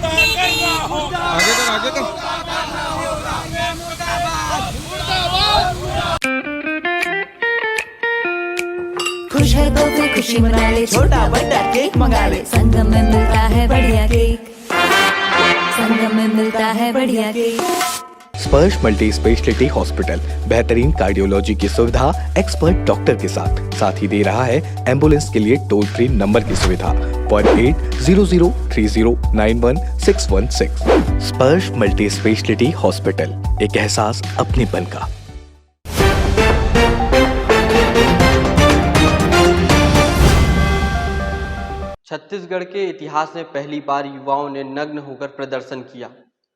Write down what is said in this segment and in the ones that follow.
आगे कर आगे कर। खुश है तो फिर खुशी मना ले, छोटा बड़ा केक मंगा ले, संगम में मिलता है बढ़िया केक, संगम में मिलता है बढ़िया केक। स्पर्श मल्टी स्पेशलिटी हॉस्पिटल बेहतरीन कार्डियोलॉजी की सुविधा एक्सपर्ट डॉक्टर के साथ ही दे रहा है एम्बुलेंस के लिए टोल फ्री नंबर की सुविधा 08003091616। स्पर्श मल्टी स्पेशलिटी हॉस्पिटल, एक एहसास अपनेपन का। छत्तीसगढ़ के इतिहास में पहली बार युवाओं ने नग्न होकर प्रदर्शन किया।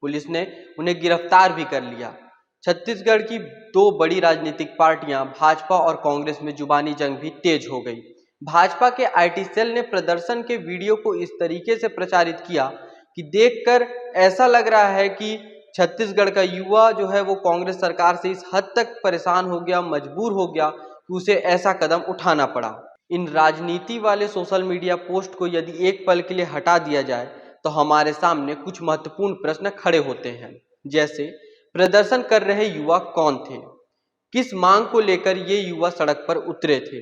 पुलिस ने उन्हें गिरफ्तार भी कर लिया। छत्तीसगढ़ की दो बड़ी राजनीतिक पार्टियां भाजपा और कांग्रेस में जुबानी जंग भी तेज हो गई। भाजपा के आईटी सेल ने प्रदर्शन के वीडियो को इस तरीके से प्रचारित किया कि देखकर ऐसा लग रहा है कि छत्तीसगढ़ का युवा जो है वो कांग्रेस सरकार से इस हद तक परेशान हो गया, मजबूर हो गया कि उसे ऐसा कदम उठाना पड़ा। इन राजनीति वाले सोशल मीडिया पोस्ट को यदि एक पल के लिए हटा दिया जाए तो हमारे सामने कुछ महत्वपूर्ण प्रश्न खड़े होते हैं, जैसे प्रदर्शन कर रहे युवा कौन थे, किस मांग को लेकर ये युवा सड़क पर उतरे थे,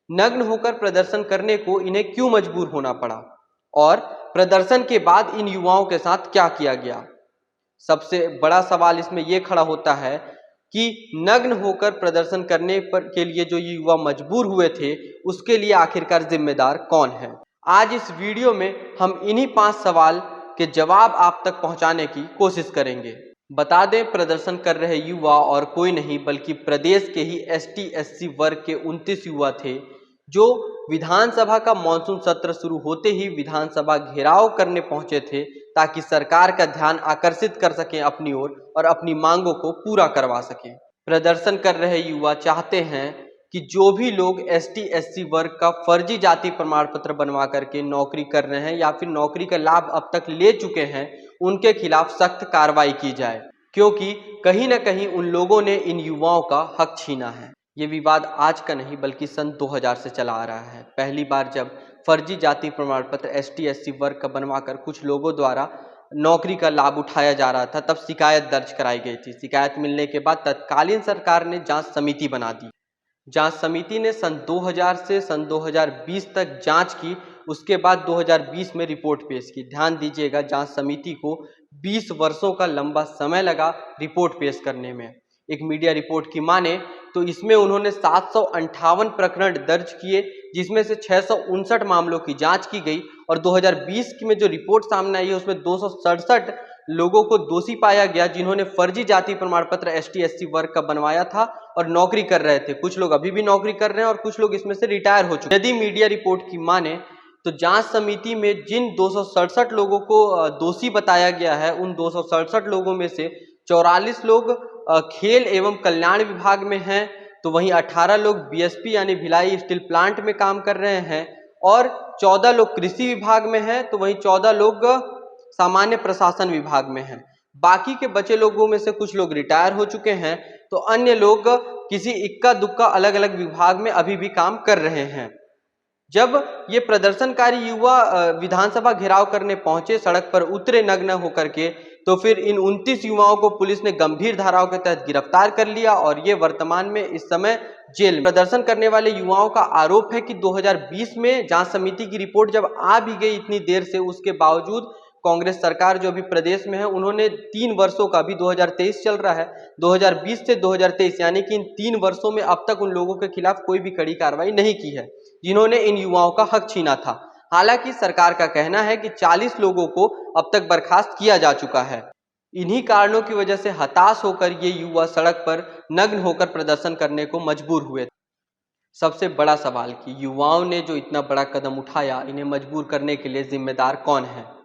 नग्न होकर प्रदर्शन करने को इन्हें क्यों मजबूर होना पड़ा और प्रदर्शन के बाद इन युवाओं के साथ क्या किया गया। सबसे बड़ा सवाल इसमें यह खड़ा होता है कि नग्न होकर प्रदर्शन करने के लिए जो ये युवा मजबूर हुए थे उसके लिए आखिरकार जिम्मेदार कौन है। आज इस वीडियो में हम इन्हीं 5 सवाल के जवाब आप तक पहुंचाने की कोशिश करेंगे। बता दें, प्रदर्शन कर रहे युवा और कोई नहीं बल्कि प्रदेश के ही ST/SC वर्ग के 29 युवा थे जो विधानसभा का मॉनसून सत्र शुरू होते ही विधानसभा घेराव करने पहुंचे थे ताकि सरकार का ध्यान आकर्षित कर सकें अपनी ओर और अपनी मांगों को पूरा करवा सकें। प्रदर्शन कर रहे युवा चाहते हैं कि जो भी लोग ST/SC वर्ग का फर्जी जाति प्रमाण पत्र बनवा करके नौकरी कर रहे हैं या फिर नौकरी का लाभ अब तक ले चुके हैं उनके खिलाफ सख्त कार्रवाई की जाए, क्योंकि कहीं ना कहीं उन लोगों ने इन युवाओं का हक छीना है। ये विवाद आज का नहीं बल्कि सन 2000 से चला आ रहा है। पहली बार जब फर्जी जाति प्रमाण पत्र ST/SC वर्ग का बनवाकर कुछ लोगों द्वारा नौकरी का लाभ उठाया जा रहा था तब शिकायत दर्ज कराई गई थी। शिकायत मिलने के बाद तत्कालीन सरकार ने जांच समिति बना दी। जांच समिति ने सन 2000 से सन 2020 तक जांच की। उसके बाद 2020 में रिपोर्ट पेश की। ध्यान दीजिएगा, जांच समिति को 20 वर्षों का लंबा समय लगा रिपोर्ट पेश करने में। एक मीडिया रिपोर्ट की माने तो इसमें उन्होंने 758 प्रकरण दर्ज किए जिसमें से 659 मामलों की जांच की गई और 2020 में जो रिपोर्ट सामने आई है उसमें 267 लोगों को दोषी पाया गया जिन्होंने फर्जी जाति प्रमाण पत्र ST/SC वर्ग का बनवाया था और नौकरी कर रहे थे। कुछ लोग अभी भी नौकरी कर रहे हैं और कुछ लोग इसमें से रिटायर हो चुके हैं। यदि मीडिया रिपोर्ट की माने तो जांच समिति में जिन 267 लोगों को दोषी बताया गया है उन 267 लोगों में से 44 लोग खेल एवं कल्याण विभाग में हैं, तो वहीं 18 लोग BSP यानी भिलाई स्टील प्लांट में काम कर रहे हैं और 14 लोग कृषि विभाग में हैं, तो वहीं 14 लोग सामान्य प्रशासन विभाग में हैं। बाकी के बचे लोगों में से कुछ लोग रिटायर हो चुके हैं तो अन्य लोग किसी इक्का दुक्का अलग अलग विभाग में अभी भी काम कर रहे हैं। जब ये प्रदर्शनकारी युवा विधानसभा घेराव करने पहुंचे, सड़क पर उतरे नग्न होकर के, तो फिर इन 29 युवाओं को पुलिस ने गंभीर धाराओं के तहत गिरफ्तार कर लिया और ये वर्तमान में इस समय जेल में। प्रदर्शन करने वाले युवाओं का आरोप है कि 2020 में जांच समिति की रिपोर्ट जब आ भी गई इतनी देर से, उसके बावजूद कांग्रेस सरकार जो अभी प्रदेश में है उन्होंने 3 वर्षों का, अभी 2023 चल रहा है, 2020 से 2023 यानी कि इन 3 वर्षों में अब तक उन लोगों के खिलाफ कोई भी कड़ी कार्रवाई नहीं की है जिन्होंने इन युवाओं का हक छीना था। हालांकि सरकार का कहना है कि 40 लोगों को अब तक बर्खास्त किया जा चुका है। इन्हीं कारणों की वजह से हताश होकर ये युवा सड़क पर नग्न होकर प्रदर्शन करने को मजबूर हुए। सबसे बड़ा सवाल कि युवाओं ने जो इतना बड़ा कदम उठाया, इन्हें मजबूर करने के लिए जिम्मेदार कौन है।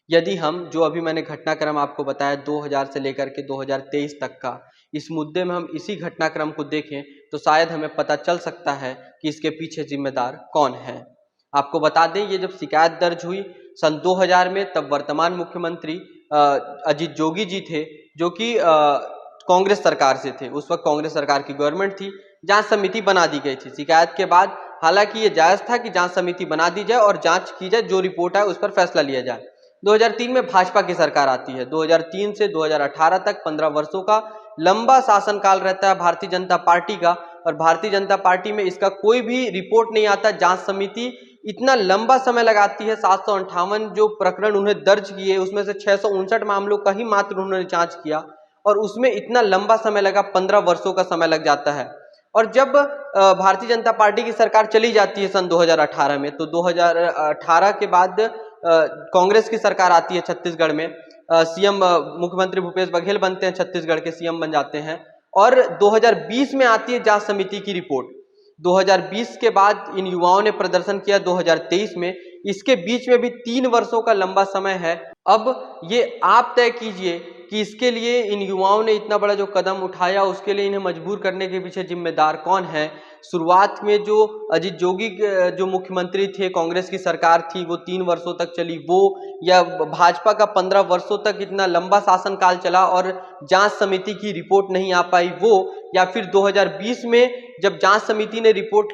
यदि हम जो अभी मैंने घटनाक्रम आपको बताया 2000 से लेकर के 2023 तक का, इस मुद्दे में हम इसी घटनाक्रम को देखें तो शायद हमें पता चल सकता है कि इसके पीछे जिम्मेदार कौन है। आपको बता दें, ये जब शिकायत दर्ज हुई सन 2000 में, तब वर्तमान मुख्यमंत्री अजीत जोगी जी थे जो कि कांग्रेस सरकार से थे। उस वक्त कांग्रेस सरकार की गवर्नमेंट थी। जांच समिति बना दी गई थी शिकायत के बाद। हालांकि ये जायज़ था कि जांच समिति बना दी जाए और जांच की जाए, जो रिपोर्ट है उस पर फैसला लिया जाए। 2003 में भाजपा की सरकार आती है। 2003 से 2018 तक 15 वर्षों का लंबा शासनकाल रहता है भारतीय जनता पार्टी का, और भारतीय जनता पार्टी में इसका कोई भी रिपोर्ट नहीं आता। जांच समिति इतना लंबा समय लगाती है, 758 जो प्रकरण उन्हें दर्ज किए उसमें से 659 मामलों का ही मात्र उन्होंने जांच किया, और उसमें इतना लंबा समय लगा, 15 वर्षों का समय लग जाता है। और जब भारतीय जनता पार्टी की सरकार चली जाती है सन 2018 में, तो 2018 के बाद कांग्रेस की सरकार आती है छत्तीसगढ़ में। सीएम मुख्यमंत्री भूपेश बघेल बनते हैं, छत्तीसगढ़ के सीएम बन जाते हैं, और 2020 में आती है जांच समिति की रिपोर्ट। 2020 के बाद इन युवाओं ने प्रदर्शन किया 2023 में, इसके बीच में भी 3 वर्षों का लंबा समय है। अब ये आप तय कीजिए कि इसके लिए इन युवाओं ने इतना बड़ा जो कदम उठाया, उसके लिए इन्हें मजबूर करने के पीछे जिम्मेदार कौन है? शुरुआत में जो अजीत जोगी जो मुख्यमंत्री थे, कांग्रेस की सरकार थी, वो 3 वर्षों तक चली वो, या भाजपा का 15 वर्षों तक इतना लंबा शासनकाल चला और जांच समिति की रिपोर्ट नहीं आ पाई वो, या फिर 2020 में जब जांच समिति ने रिपोर्ट,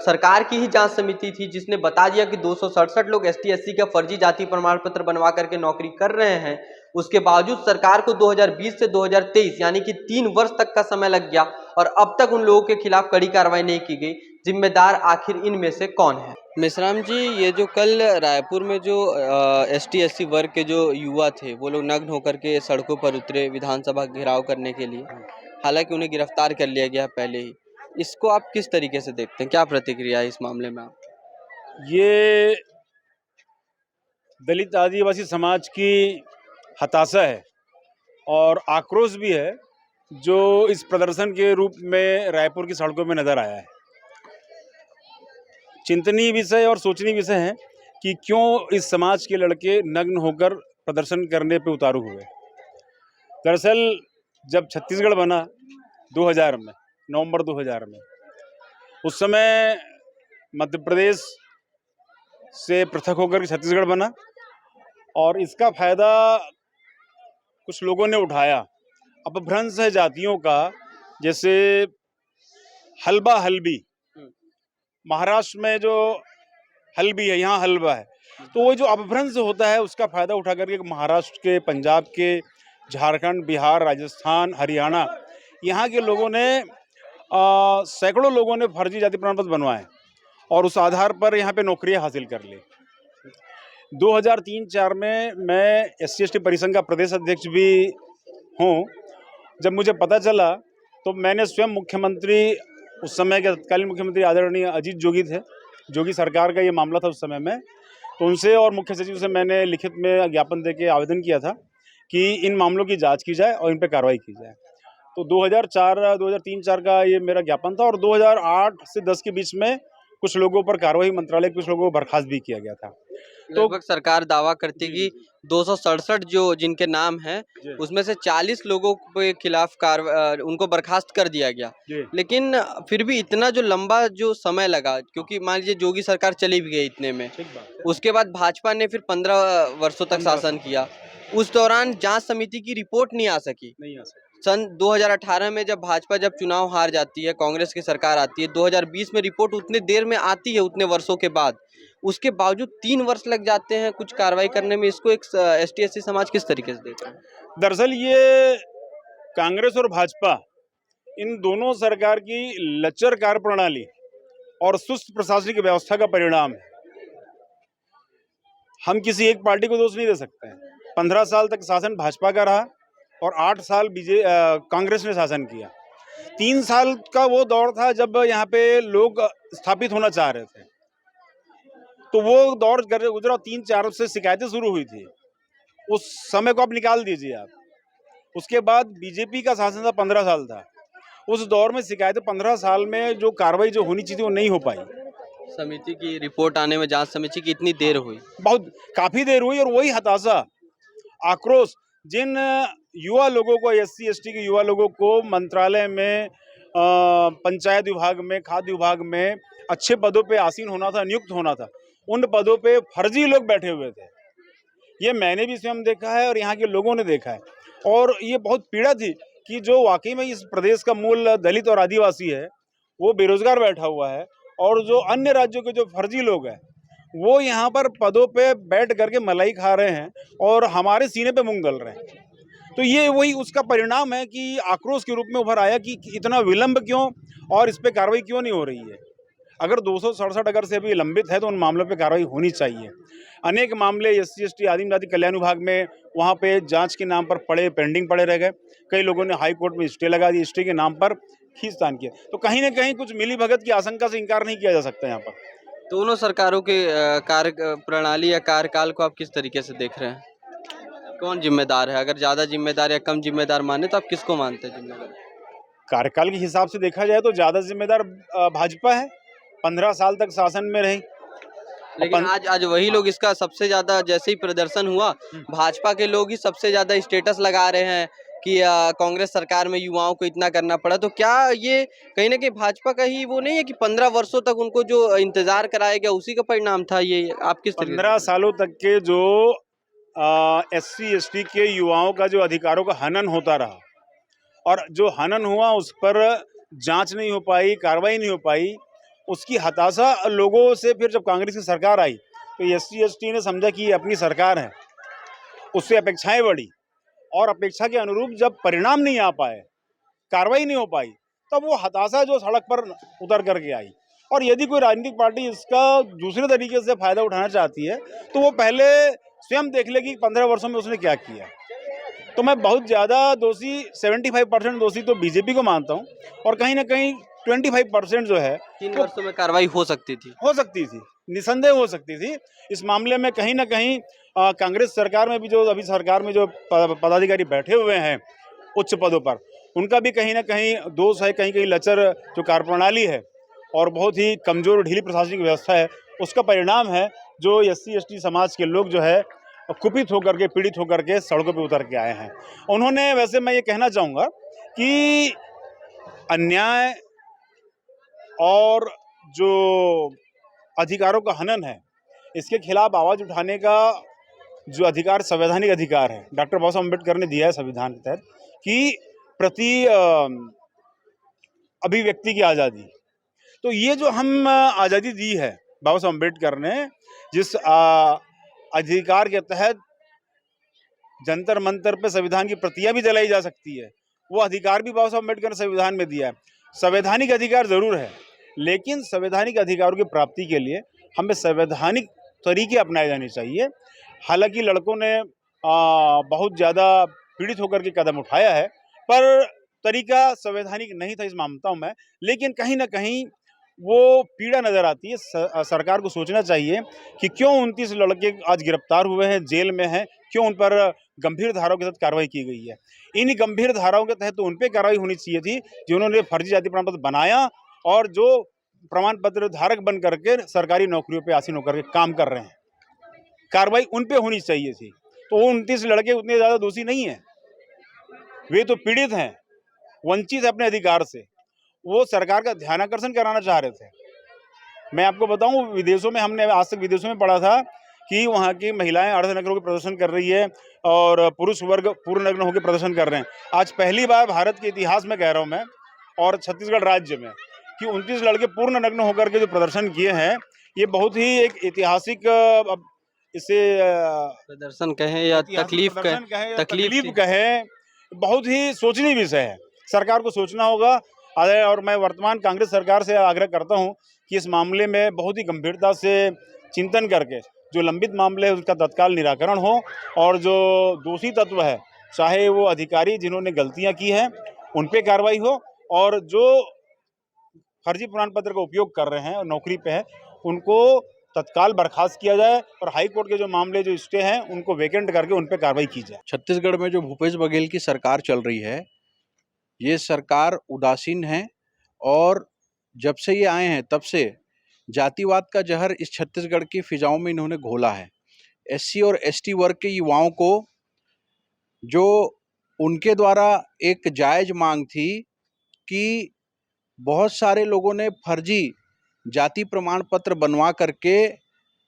सरकार की ही जांच समिति थी जिसने बता दिया कि 267 लोग ST/SC का फर्जी जाति प्रमाण पत्र बनवा करके नौकरी कर रहे हैं, उसके बावजूद सरकार को 2020 से 2023 यानी कि 3 वर्ष तक का समय लग गया, और अब तक उन लोगों के खिलाफ कड़ी कार्रवाई नहीं की गई। जिम्मेदार आखिर इनमें से कौन है? मिश्राम जी, ये जो कल रायपुर में जो ST/SC वर्ग के जो युवा थे, वो लोग नग्न होकर के सड़कों पर उतरे विधानसभा घेराव करने के लिए, हालांकि उन्हें गिरफ्तार कर लिया गया पहले ही। इसको आप किस तरीके से देखते हैं? क्या प्रतिक्रिया है इस मामले में आप? ये दलित आदिवासी समाज की हताशा है और आक्रोश भी है, जो इस प्रदर्शन के रूप में रायपुर की सड़कों में नजर आया है। चिंतनीय विषय और सोचनीय विषय है कि क्यों इस समाज के लड़के नग्न होकर प्रदर्शन करने पे उतारू हुए। दरअसल जब छत्तीसगढ़ बना 2000 में, नवंबर 2000 में, उस समय मध्य प्रदेश से पृथक होकर के छत्तीसगढ़ बना, और इसका फायदा कुछ लोगों ने उठाया। अपभ्रंश है जातियों का, जैसे हलबा हलबी, महाराष्ट्र में जो हलबी है, यहाँ हलवा है, तो वो जो अपभ्रंश होता है उसका फायदा उठा करके महाराष्ट्र के, पंजाब के, झारखंड, बिहार, राजस्थान, हरियाणा, यहाँ के लोगों ने सैकड़ों लोगों ने फर्जी जाति प्रमाण पत्र बनवाए और उस आधार पर यहाँ पे नौकरियाँ हासिल कर ली। 2003-04 में मैं SC/ST परिसंघ का प्रदेश अध्यक्ष भी हूँ। जब मुझे पता चला तो मैंने स्वयं मुख्यमंत्री, उस समय के तत्कालीन मुख्यमंत्री आदरणीय अजीत जोगी थे, जोगी सरकार का ये मामला था उस समय में, तो उनसे और मुख्य सचिव से मैंने लिखित में ज्ञापन देके आवेदन किया था कि इन मामलों की जांच की जाए और इन पर कार्रवाई की जाए। तो 2003-04 का ये मेरा ज्ञापन था, और 2008 से 10 के बीच में कुछ लोगों पर कार्रवाई, मंत्रालय कुछ लोगों को बर्खास्त भी किया गया था। तो लगभग सरकार दावा करती कि 267 जो जिनके नाम हैं उसमें से 40 लोगों के खिलाफ उनको बर्खास्त कर दिया गया, लेकिन फिर भी इतना जो लंबा जो समय लगा, क्योंकि मान लीजिए जोगी सरकार चली भी गई इतने में, उसके बाद भाजपा ने फिर 15 वर्षों तक शासन किया, उस दौरान जांच समिति की रिपोर्ट नहीं आ सकी। सन 2018 में जब भाजपा चुनाव हार जाती है, कांग्रेस की सरकार आती है, 2020 में रिपोर्ट उतने देर में आती है, उतने वर्षों के बाद, उसके बावजूद 3 वर्ष लग जाते हैं कुछ कार्रवाई करने में। इसको एक ST/SC समाज किस तरीके से देखता है? दरअसल ये कांग्रेस और भाजपा, इन दोनों सरकार की लचर कार्यप्रणाली और सुस्त प्रशासनिक व्यवस्था का परिणाम है। हम किसी एक पार्टी को दोष नहीं दे सकते हैं। 15 साल तक शासन भाजपा का रहा और 8 साल कांग्रेस ने शासन किया। 3 साल का वो दौर था जब यहाँ पे लोग स्थापित होना चाह रहे थे, तो वो दौर गुजरा, 3-4 से शिकायतें शुरू हुई थी, उस समय को आप निकाल दीजिए आप। उसके बाद बीजेपी का शासन था, 15 साल था, उस दौर में शिकायतें 15 साल में जो कार्रवाई जो होनी चाहिए वो नहीं हो पाई। समिति की रिपोर्ट आने में, जांच समिति की इतनी देर हुई, काफी देर हुई, और वही हताशा, आक्रोश, जिन युवा लोगों को, SC/ST के युवा लोगों को मंत्रालय में, पंचायत विभाग में, खाद्य विभाग में अच्छे पदों पे आसीन होना था, नियुक्त होना था, उन पदों पे फर्जी लोग बैठे हुए थे। ये मैंने भी स्वयं देखा है और यहाँ के लोगों ने देखा है, और ये बहुत पीड़ा थी कि जो वाकई में इस प्रदेश का मूल दलित और आदिवासी है वो बेरोजगार बैठा हुआ है, और जो अन्य राज्यों के जो फर्जी लोग हैं वो यहाँ पर पदों पे बैठ करके मलाई खा रहे हैं और हमारे सीने पे मूंग दल रहे हैं। तो ये वही उसका परिणाम है कि आक्रोश के रूप में उभर आया कि इतना विलंब क्यों और इस पे कार्रवाई क्यों नहीं हो रही है। अगर 267 अगर से भी लंबित है तो उन मामलों पे कार्रवाई होनी चाहिए। अनेक मामले SC ST आदिम जाति कल्याण विभाग में वहाँ पे जांच के नाम पर पड़े पेंडिंग पड़े रह गए। कई लोगों ने हाई कोर्ट में स्टे लगा दी, स्टे के नाम पर खींचतान किया। तो कहीं ना कहीं कुछ मिली भगत की आशंका से इनकार नहीं किया जा सकता यहाँ पर। दोनों सरकारों के कार्य प्रणाली या कार्यकाल को आप किस तरीके से देख रहे हैं? कौन जिम्मेदार है? अगर ज़्यादा जिम्मेदार या कम जिम्मेदार माने तो आप किसको मानते हैं जिम्मेदार? कार्यकाल के हिसाब से देखा जाए तो ज़्यादा जिम्मेदार भाजपा है। 15 साल तक शासन में रही। लेकिन आज वही लोग इसका सबसे ज्यादा, जैसे ही प्रदर्शन हुआ भाजपा के लोग ही सबसे ज्यादा स्टेटस लगा रहे हैं कि कांग्रेस सरकार में युवाओं को इतना करना पड़ा। तो क्या ये कहीं ना कहीं भाजपा का ही वो नहीं है कि 15 वर्षों तक उनको जो इंतजार कराया गया उसी का परिणाम था ये? आप किस तरीके 15 सालों तक के जो SC ST के युवाओं का जो अधिकारों का हनन होता रहा और जो हनन हुआ उस पर जांच नहीं हो पाई, कार्रवाई नहीं हो पाई, उसकी हताशा लोगों से फिर जब कांग्रेस की सरकार आई तो SC ST ने समझा कि ये अपनी सरकार है, उससे अपेक्षाएं बढ़ी और अपेक्षा के अनुरूप जब परिणाम नहीं आ पाए, कार्रवाई नहीं हो पाई, तब वो हताशा जो सड़क पर उतर करके आई। और यदि कोई राजनीतिक पार्टी इसका दूसरे तरीके से फायदा उठाना चाहती है तो वो पहले स्वयं देख लेगी 15 वर्षों में उसने क्या किया। तो मैं बहुत ज़्यादा दोषी 75% दोषी तो बीजेपी को मानता हूँ और कहीं ना कहीं 25% जो है 3 वर्षों में कार्रवाई हो सकती थी, निसंदेह हो सकती थी। इस मामले में कहीं ना कहीं कांग्रेस सरकार में भी जो अभी सरकार में जो पदाधिकारी बैठे हुए हैं उच्च पदों पर, उनका भी कहीं ना कहीं दोष है। कहीं कहीं लचर जो कार्यप्रणाली है और बहुत ही कमज़ोर ढीली प्रशासनिक व्यवस्था है, उसका परिणाम है जो SC ST समाज के लोग जो है कुपित होकर के, पीड़ित होकर के सड़कों पे उतर के आए हैं। उन्होंने, वैसे मैं ये कहना चाहूँगा कि अन्याय और जो अधिकारों का हनन है, इसके खिलाफ आवाज़ उठाने का जो अधिकार संवैधानिक अधिकार है, डॉक्टर बाबा साहब अम्बेडकर ने दिया है संविधान के तहत कि प्रति अभिव्यक्ति की आज़ादी। तो ये जो हम आज़ादी दी है बाबा साहब अम्बेडकर ने, जिस अधिकार के तहत जंतर मंतर पे संविधान की प्रतियां भी जलाई जा सकती है, वो अधिकार भी बाबा साहब अम्बेडकर ने संविधान में दिया है। संवैधानिक अधिकार जरूर है, लेकिन संवैधानिक अधिकारों की प्राप्ति के लिए हमें संवैधानिक तरीके अपनाए जाने चाहिए। हालांकि लड़कों ने बहुत ज़्यादा पीड़ित होकर के कदम उठाया है, पर तरीका संवैधानिक नहीं था, इस मानता हूँ मैं। लेकिन कहीं ना कहीं वो पीड़ा नज़र आती है। सरकार को सोचना चाहिए कि क्यों 29 लड़के आज गिरफ्तार हुए हैं, जेल में हैं, क्यों उन पर गंभीर धाराओं के तहत कार्रवाई की गई है। इन गंभीर धाराओं के तहत तो उन पर कार्रवाई होनी चाहिए थी जिन्होंने फर्जी जाति प्रमाण पत्र बनाया और जो प्रमाण पत्र धारक बन करके सरकारी नौकरियों पर आसीन होकर के काम कर रहे हैं। कार्रवाई उन पे होनी चाहिए थी। तो वो 29 लड़के उतने ज़्यादा दोषी नहीं हैं, वे तो पीड़ित हैं, वंचित है अपने अधिकार से। वो सरकार का ध्यानाकर्षण कराना चाह रहे थे। मैं आपको बताऊं, विदेशों में, हमने आज तक विदेशों में पढ़ा था कि वहाँ की महिलाएं अर्धनग्न होकर प्रदर्शन कर रही है और पुरुष वर्ग पूर्ण नग्न होकर प्रदर्शन कर रहे हैं। आज पहली बार भारत के इतिहास में कह रहा हूँ मैं, और छत्तीसगढ़ राज्य में, कि 29 लड़के पूर्ण नग्न होकर के जो प्रदर्शन किए हैं, ये बहुत ही एक ऐतिहासिक, इसे प्रदर्शन कहें या तकलीफ कहें, बहुत ही सोचनीय विषय है। सरकार को सोचना होगा। और मैं वर्तमान कांग्रेस सरकार से आग्रह करता हूं कि इस मामले में बहुत ही गंभीरता से चिंतन करके जो लंबित मामले है उसका तत्काल निराकरण हो और जो दोषी तत्व है, चाहे वो अधिकारी जिन्होंने गलतियां की हैं, उन पे कार्रवाई हो, और जो फर्जी प्रमाण पत्र का उपयोग कर रहे हैं और नौकरी पे है, उनको तत्काल बर्खास्त किया जाए और हाई कोर्ट के जो मामले जो स्टे हैं उनको वेकेंट करके उन पे कार्रवाई की जाए। छत्तीसगढ़ में जो भूपेश बघेल की सरकार चल रही है, ये सरकार उदासीन है और जब से ये आए हैं तब से जातिवाद का जहर इस छत्तीसगढ़ की फिजाओं में इन्होंने घोला है। SC और ST वर्ग के युवाओं को, जो उनके द्वारा एक जायज़ मांग थी कि बहुत सारे लोगों ने फर्जी जाति प्रमाण पत्र बनवा करके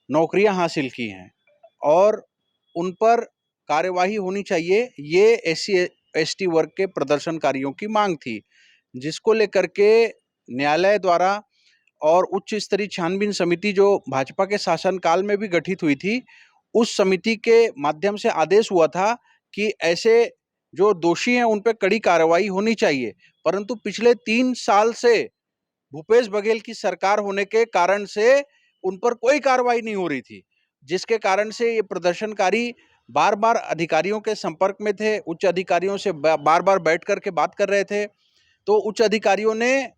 नौकरियां हासिल की हैं और उन पर कार्यवाही होनी चाहिए, ये SC ST वर्ग के प्रदर्शनकारियों की मांग थी, जिसको लेकर के न्यायालय द्वारा और उच्च स्तरीय छानबीन समिति जो भाजपा के शासनकाल में भी गठित हुई थी, उस समिति के माध्यम से आदेश हुआ था कि ऐसे जो दोषी हैं उन पे कड़ी कार्रवाई होनी चाहिए। परंतु पिछले 3 साल से भूपेश बघेल की सरकार होने के कारण से उन पर कोई कार्रवाई नहीं हो रही थी, जिसके कारण से ये प्रदर्शनकारी बार-बार अधिकारियों के संपर्क में थे, उच्च अधिकारियों से बार-बार बैठ कर के बात कर रहे थे। तो उच्च अधिकारियों ने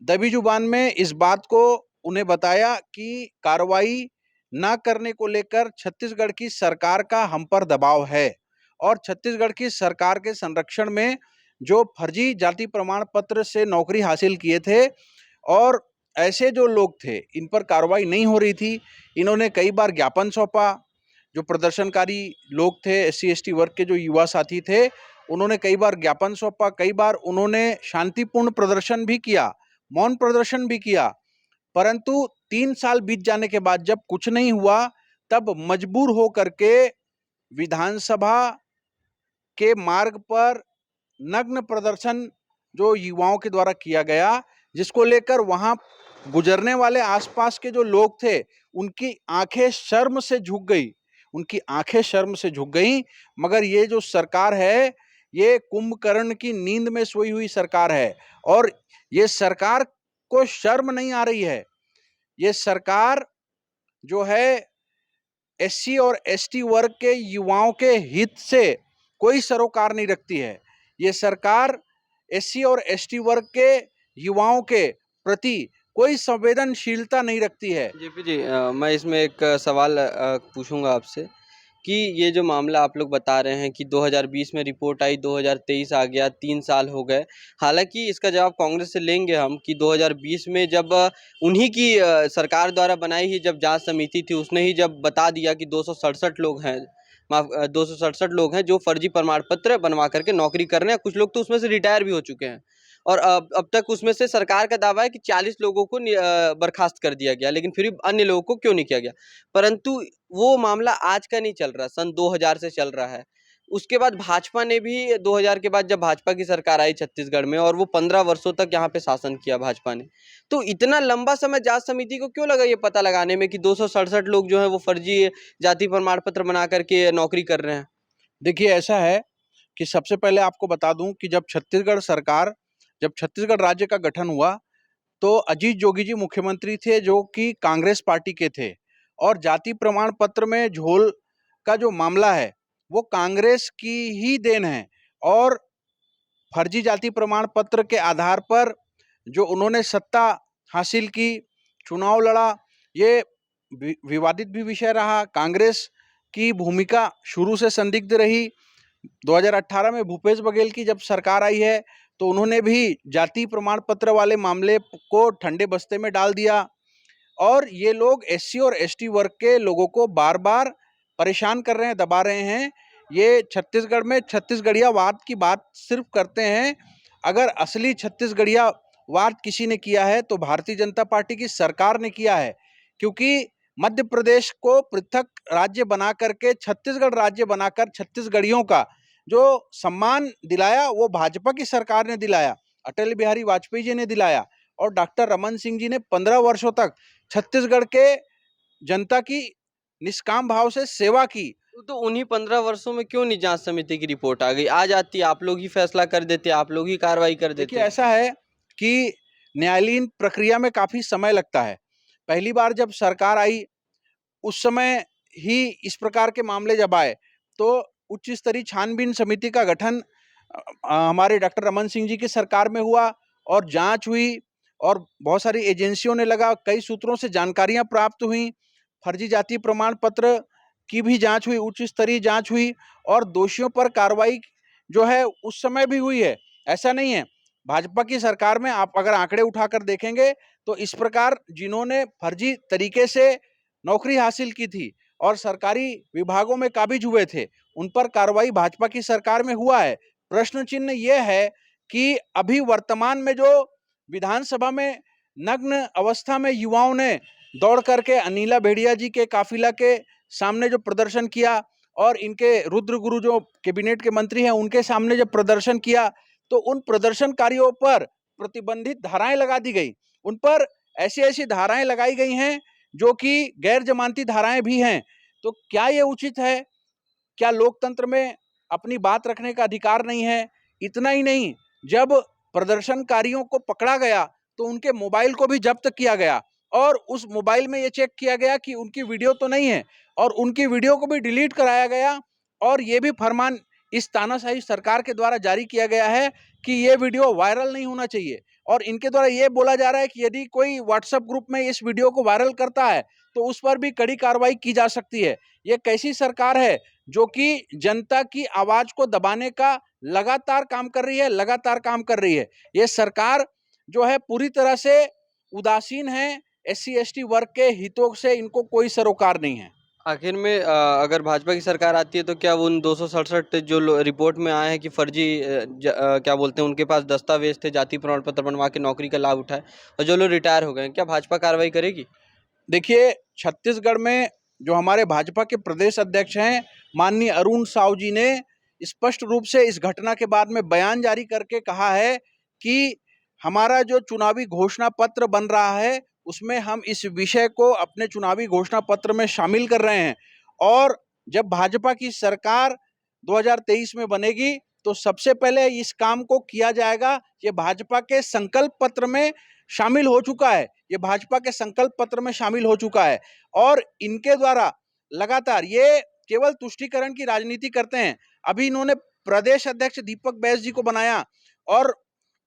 दबी जुबान में इस बात को उन्हें बताया कि कार्रवाई ना करने को लेकर छत्तीसगढ़ की सरकार का हम पर दबाव है और छत्तीसगढ़ की सरकार के संरक्षण में जो फर्जी जाति प्रमाण पत्र से नौकरी हासिल किए थे और ऐसे जो लोग थे इन पर कार्रवाई नहीं हो रही थी। इन्होंने कई बार ज्ञापन सौंपा। जो प्रदर्शनकारी लोग थे, एससी एसटी वर्ग के जो युवा साथी थे, उन्होंने कई बार ज्ञापन सौंपा, कई बार उन्होंने शांतिपूर्ण प्रदर्शन भी किया, मौन प्रदर्शन भी किया। परंतु 3 साल बीत जाने के बाद जब कुछ नहीं हुआ, तब मजबूर हो करके विधानसभा के मार्ग पर नग्न प्रदर्शन जो युवाओं के द्वारा किया गया, जिसको लेकर वहां गुजरने वाले आसपास के जो लोग थे, उनकी आंखें शर्म से झुक गई, उनकी आंखें शर्म से झुक गई। मगर ये जो सरकार है, ये कुंभकर्ण की नींद में सोई हुई सरकार है और ये सरकार को शर्म नहीं आ रही है। ये सरकार जो है एससी और एसटी वर्ग के युवाओं के हित से कोई सरोकार नहीं रखती है। ये सरकार एससी और एसटी वर्ग के युवाओं के प्रति कोई संवेदनशीलता नहीं रखती है। जेपी जी, मैं इसमें एक सवाल पूछूंगा आपसे कि ये जो मामला आप लोग बता रहे हैं कि 2020 में रिपोर्ट आई, 2023 आ गया, 3 साल हो गए। हालांकि इसका जवाब कांग्रेस से लेंगे हम कि 2020 में जब उन्हीं की सरकार द्वारा बनाई ही जब जांच समिति थी, उसने ही जब बता दिया कि 267 लोग हैं, 267 लोग हैं जो फर्जी प्रमाण पत्र बनवा करके नौकरी कर रहे हैं। कुछ लोग तो उसमें से रिटायर भी हो चुके हैं और अब तक उसमें से सरकार का दावा है कि 40 लोगों को बर्खास्त कर दिया गया, लेकिन फिर भी अन्य लोगों को क्यों नहीं किया गया। परंतु वो मामला आज का नहीं चल रहा, सन 2000 से चल रहा है। उसके बाद भाजपा ने भी 2000 के बाद जब भाजपा की सरकार आई छत्तीसगढ़ में और वो 15 वर्षों तक यहाँ पे शासन किया भाजपा ने, तो इतना लंबा समय जांच समिति को क्यों लगा ये पता लगाने में कि 267 लोग जो है वो फर्जी जाति प्रमाण पत्र बना करके नौकरी कर रहे हैं। देखिए, ऐसा है कि सबसे पहले आपको बता दूं कि जब छत्तीसगढ़ राज्य का गठन हुआ तो अजीत जोगी जी मुख्यमंत्री थे, जो कि कांग्रेस पार्टी के थे और जाति प्रमाण पत्र में झोल का जो मामला है वो कांग्रेस की ही देन है और फर्जी जाति प्रमाण पत्र के आधार पर जो उन्होंने सत्ता हासिल की, चुनाव लड़ा, ये विवादित भी विषय रहा। कांग्रेस की भूमिका शुरू से संदिग्ध रही। 2018 में भूपेश बघेल की जब सरकार आई है तो उन्होंने भी जाति प्रमाण पत्र वाले मामले को ठंडे बस्ते में डाल दिया और ये लोग एससी और एसटी वर्ग के लोगों को बार बार परेशान कर रहे हैं, दबा रहे हैं। ये छत्तीसगढ़ में छत्तीसगढ़ियावाद की बात सिर्फ करते हैं। अगर असली छत्तीसगढ़ियावाद किसी ने किया है तो भारतीय जनता पार्टी की सरकार ने किया है, क्योंकि मध्य प्रदेश को पृथक राज्य बना करके छत्तीसगढ़ राज्य बनाकर छत्तीसगढ़ियों का जो सम्मान दिलाया वो भाजपा की सरकार ने दिलाया, अटल बिहारी वाजपेयी जी ने दिलाया और डॉक्टर रमन सिंह जी ने 15 वर्षों तक छत्तीसगढ़ के जनता की निष्काम भाव से सेवा की। तो उन्हीं 15 वर्षों में क्यों नहीं जांच समिति की रिपोर्ट आ गई? आ जाती, आप लोग ही फैसला कर देते, आप लोग ही कार्रवाई कर देते। देखिए, ऐसा है कि न्यायालयीन प्रक्रिया में काफी समय लगता है। पहली बार जब सरकार आई उस समय ही इस प्रकार के मामले जब आए तो उच्च स्तरीय छानबीन समिति का गठन हमारे डॉक्टर रमन सिंह जी की सरकार में हुआ और जांच हुई और बहुत सारी एजेंसियों ने लगा, कई सूत्रों से जानकारियां प्राप्त हुई, फर्जी जाति प्रमाण पत्र की भी जांच हुई, उच्च स्तरीय जांच हुई और दोषियों पर कार्रवाई जो है उस समय भी हुई है। ऐसा नहीं है, भाजपा की सरकार में आप अगर आंकड़े उठाकर देखेंगे तो इस प्रकार जिन्होंने फर्जी तरीके से नौकरी हासिल की थी और सरकारी विभागों में काबिज हुए थे, उन पर कार्रवाई भाजपा की सरकार में हुआ है। प्रश्न चिन्ह यह है कि अभी वर्तमान में जो विधानसभा में नग्न अवस्था में युवाओं ने दौड़ करके अनिला भेड़िया जी के काफिला के सामने जो प्रदर्शन किया और इनके रुद्र गुरु जो कैबिनेट के मंत्री हैं उनके सामने जब प्रदर्शन किया तो उन प्रदर्शनकारियों पर प्रतिबंधित धाराएं लगा दी गई, उन पर ऐसी ऐसी धाराएं लगाई गई हैं जो कि गैर जमानती धाराएं भी हैं। तो क्या ये उचित है? क्या लोकतंत्र में अपनी बात रखने का अधिकार नहीं है? इतना ही नहीं, जब प्रदर्शनकारियों को पकड़ा गया तो उनके मोबाइल को भी जब्त किया गया और उस मोबाइल में ये चेक किया गया कि उनकी वीडियो तो नहीं है और उनकी वीडियो को भी डिलीट कराया गया और ये भी फरमान इस तानाशाही सरकार के द्वारा जारी किया गया है कि ये वीडियो वायरल नहीं होना चाहिए और इनके द्वारा ये बोला जा रहा है कि यदि कोई व्हाट्सएप ग्रुप में इस वीडियो को वायरल करता है तो उस पर भी कड़ी कार्रवाई की जा सकती है। ये कैसी सरकार है जो कि जनता की आवाज को दबाने का लगातार काम कर रही है। ये सरकार जो है पूरी तरह से उदासीन है। SC ST वर्ग के हितों से इनको कोई सरोकार नहीं है। आखिर में अगर भाजपा की सरकार आती है तो क्या वो उन 267 जो रिपोर्ट में आए हैं कि फर्जी क्या बोलते हैं उनके पास दस्तावेज थे, जाति प्रमाण पत्र बनवा के नौकरी का लाभ उठाए और जो लोग रिटायर हो गए, क्या भाजपा कार्रवाई करेगी? देखिए, छत्तीसगढ़ में जो हमारे भाजपा के प्रदेश अध्यक्ष हैं माननीय अरुण साव जी ने स्पष्ट रूप से इस घटना के बाद में बयान जारी करके कहा है कि हमारा जो चुनावी घोषणा पत्र बन रहा है उसमें हम इस विषय को अपने चुनावी घोषणा पत्र में शामिल कर रहे हैं और जब भाजपा की सरकार 2023 में बनेगी तो सबसे पहले इस काम को किया जाएगा। ये भाजपा के संकल्प पत्र में शामिल हो चुका है, ये भाजपा के संकल्प पत्र में शामिल हो चुका है और इनके द्वारा लगातार ये केवल तुष्टीकरण की राजनीति करते हैं। अभी इन्होंने प्रदेश अध्यक्ष दीपक बैस जी को बनाया और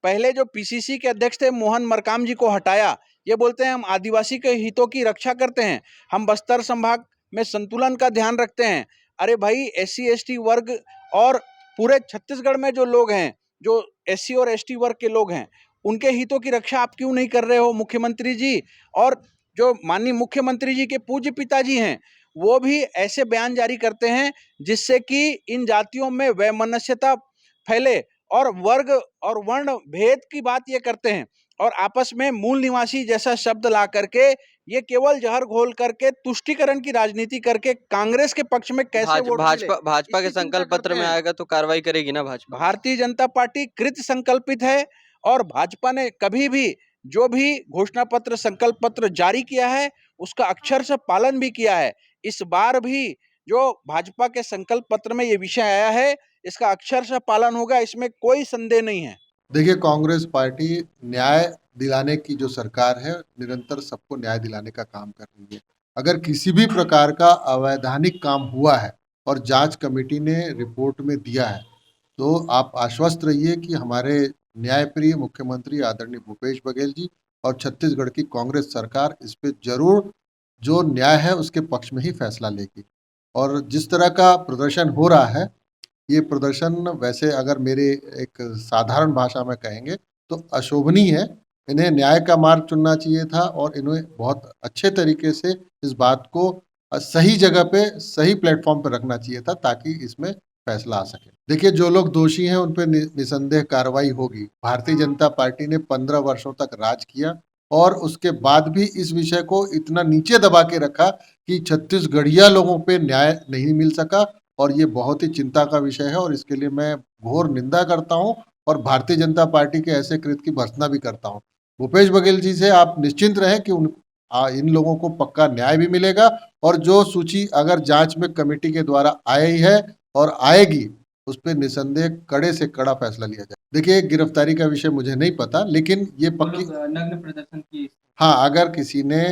पहले जो PCC के अध्यक्ष थे मोहन मरकाम जी को हटाया। ये बोलते हैं हम आदिवासी के हितों की रक्षा करते हैं, हम बस्तर संभाग में संतुलन का ध्यान रखते हैं। अरे भाई, SC ST वर्ग और पूरे छत्तीसगढ़ में जो लोग हैं, जो SC और ST वर्ग के लोग हैं, उनके हितों की रक्षा आप क्यों नहीं कर रहे हो मुख्यमंत्री जी? और जो माननीय मुख्यमंत्री जी के पूज्य पिताजी हैं वो भी ऐसे बयान जारी करते हैं जिससे कि इन जातियों में वैमनस्यता फैले और वर्ग और वर्ण भेद की बात ये करते हैं और आपस में मूल निवासी जैसा शब्द ला करके ये केवल जहर घोल करके तुष्टीकरण की राजनीति करके कांग्रेस के पक्ष में कैसे वोट मिले, भाजपा के इसकी चिंता संकल्प पत्र करते में हैं। आएगा तो कार्रवाई करेगी ना भाजपा? भारतीय जनता पार्टी कृत संकल्पित है और भाजपा ने कभी भी जो भी घोषणा पत्र संकल्प पत्र जारी किया है उसका अक्षर से पालन भी किया है। इस बार भी जो भाजपा के संकल्प पत्र में ये विषय आया है इसका अक्षर से पालन होगा, इसमें कोई संदेह नहीं है। देखिए, कांग्रेस पार्टी न्याय दिलाने की जो सरकार है निरंतर सबको न्याय दिलाने का काम कर रही है। अगर किसी भी प्रकार का अवैधानिक काम हुआ है और जांच कमेटी ने रिपोर्ट में दिया है तो आप आश्वस्त रहिए कि हमारे न्यायप्रिय मुख्यमंत्री आदरणीय भूपेश बघेल जी और छत्तीसगढ़ की कांग्रेस सरकार इस पे जरूर जो न्याय है उसके पक्ष में ही फैसला लेगी। और जिस तरह का प्रदर्शन हो रहा है ये प्रदर्शन वैसे अगर मेरे एक साधारण भाषा में कहेंगे तो अशोभनीय है। इन्हें न्याय का मार्ग चुनना चाहिए था और इन्हें बहुत अच्छे तरीके से इस बात को सही जगह पे सही प्लेटफॉर्म पर रखना चाहिए था ताकि इसमें फैसला आ सके। देखिए, जो लोग दोषी हैं उन पर निसंदेह कार्रवाई होगी। भारतीय जनता पार्टी ने 15 वर्षों तक राज किया और उसके बाद भी इस विषय को इतना नीचे दबा के रखा कि छत्तीसगढ़िया लोगों पे न्याय नहीं मिल सका और ये बहुत ही चिंता का विषय है और इसके लिए मैं घोर निंदा करता हूं और भारतीय जनता पार्टी के ऐसे कृत्य की भर्त्सना भी करता हूं। भूपेश बघेल जी से आप निश्चिंत रहें कि इन लोगों को पक्का न्याय भी मिलेगा और जो सूची अगर जांच में कमेटी के द्वारा आई है और आएगी उस पर निसंदेह कड़े से कड़ा फैसला लिया जाए। देखिए, गिरफ्तारी का विषय मुझे नहीं पता, लेकिन ये पक्की नग्न प्रदर्शन की, हाँ, अगर किसी ने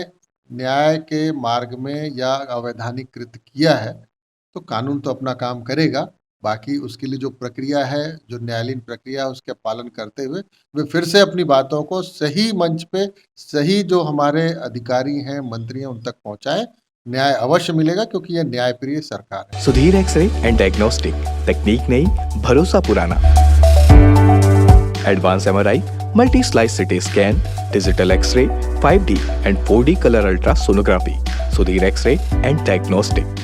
न्याय के मार्ग में या अवैधानिक कृत्य किया है तो कानून तो अपना काम करेगा। बाकी उसके लिए जो प्रक्रिया है, जो न्यायालयीन प्रक्रिया है, उसके पालन करते हुए वे फिर से अपनी बातों को सही मंच पे, सही जो हमारे अधिकारी हैं, मंत्री हैं, उन तक पहुंचाए। न्याय अवश्य मिलेगा क्योंकि यह न्यायप्रिय सरकार है। सुधीर एक्सरे एंड डायग्नोस्टिक, तकनीक नई, भरोसा पुराना। Advance MRI, multi slice CT scan, digital X ray, 5D and 4D colour ultra sonography. Sudhir X ray and diagnostic.